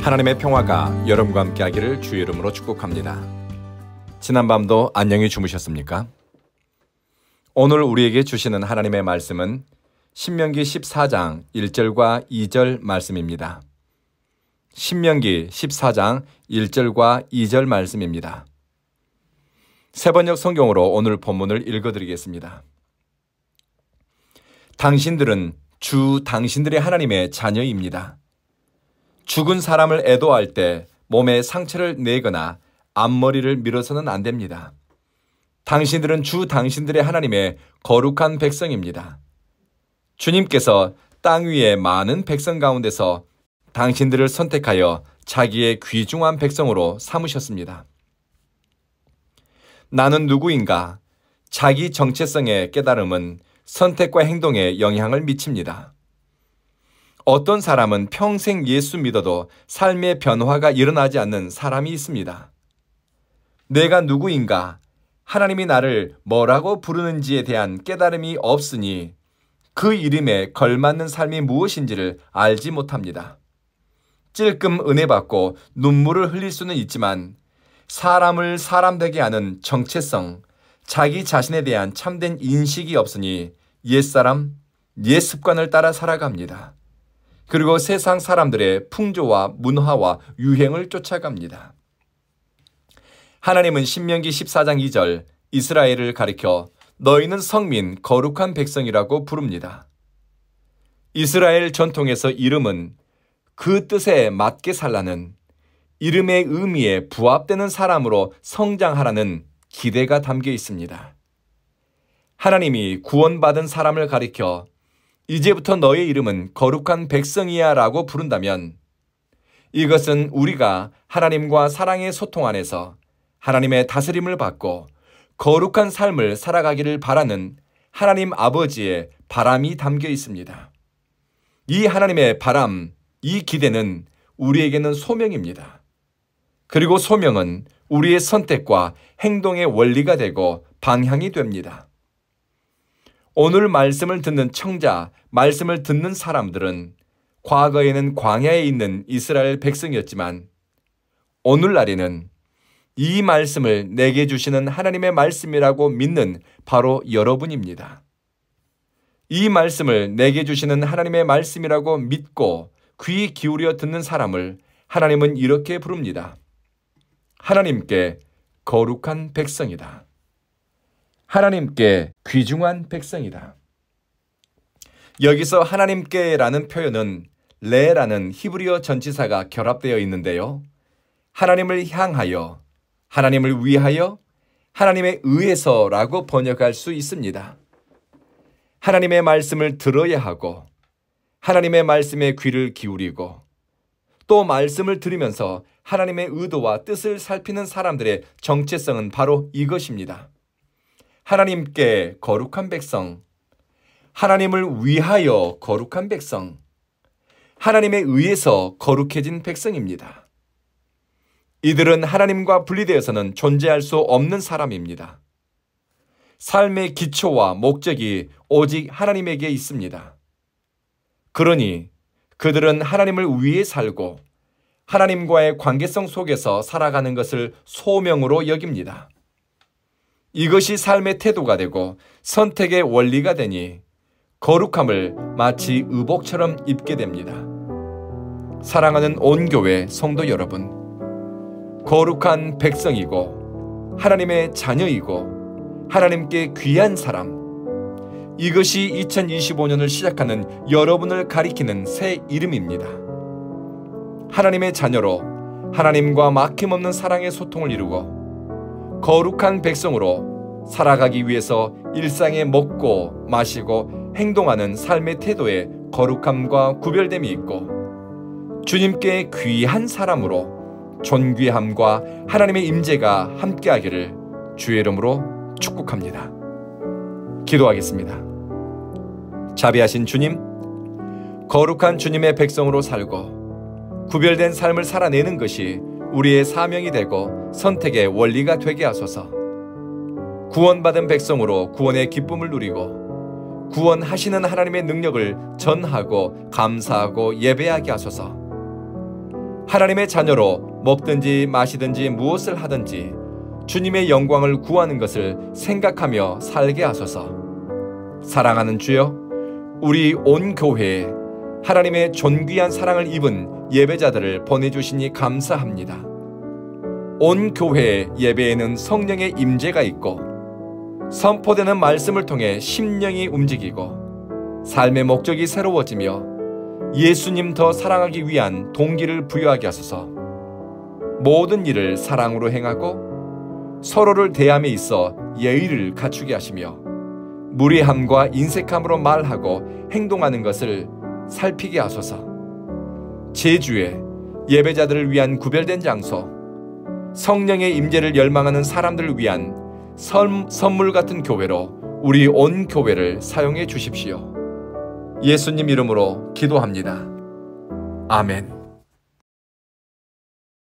하나님의 평화가 여러분과 함께하기를 주의 이름으로 축복합니다. 지난밤도 안녕히 주무셨습니까? 오늘 우리에게 주시는 하나님의 말씀은 신명기 14장 1절과 2절 말씀입니다. 신명기 14장 1절과 2절 말씀입니다. 세번역 성경으로 오늘 본문을 읽어드리겠습니다. 당신들은 주 당신들의 하나님의 자녀입니다. 죽은 사람을 애도할 때 몸에 상처를 내거나 앞머리를 밀어서는 안 됩니다. 당신들은 주 당신들의 하나님의 거룩한 백성입니다. 주님께서 땅 위의 많은 백성 가운데서 당신들을 선택하여 자기의 귀중한 백성으로 삼으셨습니다. 나는 누구인가? 자기 정체성의 깨달음은 선택과 행동에 영향을 미칩니다. 어떤 사람은 평생 예수 믿어도 삶의 변화가 일어나지 않는 사람이 있습니다. 내가 누구인가? 하나님이 나를 뭐라고 부르는지에 대한 깨달음이 없으니 그 이름에 걸맞는 삶이 무엇인지를 알지 못합니다. 찔끔 은혜 받고 눈물을 흘릴 수는 있지만 사람을 사람 되게 하는 정체성, 자기 자신에 대한 참된 인식이 없으니 옛사람, 옛 습관을 따라 살아갑니다. 그리고 세상 사람들의 풍조와 문화와 유행을 쫓아갑니다. 하나님은 신명기 14장 2절 이스라엘을 가리켜 너희는 성민 거룩한 백성이라고 부릅니다. 이스라엘 전통에서 이름은 그 뜻에 맞게 살라는, 이름의 의미에 부합되는 사람으로 성장하라는 기대가 담겨 있습니다. 하나님이 구원받은 사람을 가리켜 이제부터 너의 이름은 거룩한 백성이야 라고 부른다면 이것은 우리가 하나님과 사랑의 소통 안에서 하나님의 다스림을 받고 거룩한 삶을 살아가기를 바라는 하나님 아버지의 바람이 담겨 있습니다. 이 하나님의 바람, 이 기대는 우리에게는 소명입니다. 그리고 소명은 우리의 선택과 행동의 원리가 되고 방향이 됩니다. 오늘 말씀을 듣는 청자, 말씀을 듣는 사람들은 과거에는 광야에 있는 이스라엘 백성이었지만 오늘날에는 이 말씀을 내게 주시는 하나님의 말씀이라고 믿는 바로 여러분입니다. 이 말씀을 내게 주시는 하나님의 말씀이라고 믿고 귀 기울여 듣는 사람을 하나님은 이렇게 부릅니다. 하나님께 거룩한 백성이다. 하나님께 귀중한 백성이다. 여기서 하나님께라는 표현은 레라는 히브리어 전치사가 결합되어 있는데요. 하나님을 향하여, 하나님을 위하여, 하나님에 의해서라고 번역할 수 있습니다. 하나님의 말씀을 들어야 하고 하나님의 말씀에 귀를 기울이고 또 말씀을 들으면서 하나님의 의도와 뜻을 살피는 사람들의 정체성은 바로 이것입니다. 하나님께 거룩한 백성, 하나님을 위하여 거룩한 백성, 하나님에 의해서 거룩해진 백성입니다. 이들은 하나님과 분리되어서는 존재할 수 없는 사람입니다. 삶의 기초와 목적이 오직 하나님에게 있습니다. 그러니 그들은 하나님을 위해 살고 하나님과의 관계성 속에서 살아가는 것을 소명으로 여깁니다. 이것이 삶의 태도가 되고 선택의 원리가 되니 거룩함을 마치 의복처럼 입게 됩니다. 사랑하는 온 교회 성도 여러분, 거룩한 백성이고 하나님의 자녀이고 하나님께 귀한 사람, 이것이 2025년을 시작하는 여러분을 가리키는 새 이름입니다. 하나님의 자녀로 하나님과 막힘없는 사랑의 소통을 이루고 거룩한 백성으로 살아가기 위해서 일상에 먹고 마시고 행동하는 삶의 태도에 거룩함과 구별됨이 있고 주님께 귀한 사람으로 존귀함과 하나님의 임재가 함께하기를 주의 이름으로 축복합니다. 기도하겠습니다. 자비하신 주님, 거룩한 주님의 백성으로 살고 구별된 삶을 살아내는 것이 우리의 사명이 되고 선택의 원리가 되게 하소서. 구원받은 백성으로 구원의 기쁨을 누리고 구원하시는 하나님의 능력을 전하고 감사하고 예배하게 하소서. 하나님의 자녀로 먹든지 마시든지 무엇을 하든지 주님의 영광을 구하는 것을 생각하며 살게 하소서. 사랑하는 주여, 우리 온 교회에 하나님의 존귀한 사랑을 입은 예배자들을 보내주시니 감사합니다. 온 교회의 예배에는 성령의 임재가 있고 선포되는 말씀을 통해 심령이 움직이고 삶의 목적이 새로워지며 예수님 더 사랑하기 위한 동기를 부여하게 하소서. 모든 일을 사랑으로 행하고 서로를 대함에 있어 예의를 갖추게 하시며 무례함과 인색함으로 말하고 행동하는 것을 살피게 하소서. 제주에 예배자들을 위한 구별된 장소, 성령의 임재를 열망하는 사람들을 위한 선물 같은 교회로 우리 온 교회를 사용해 주십시오. 예수님 이름으로 기도합니다. 아멘.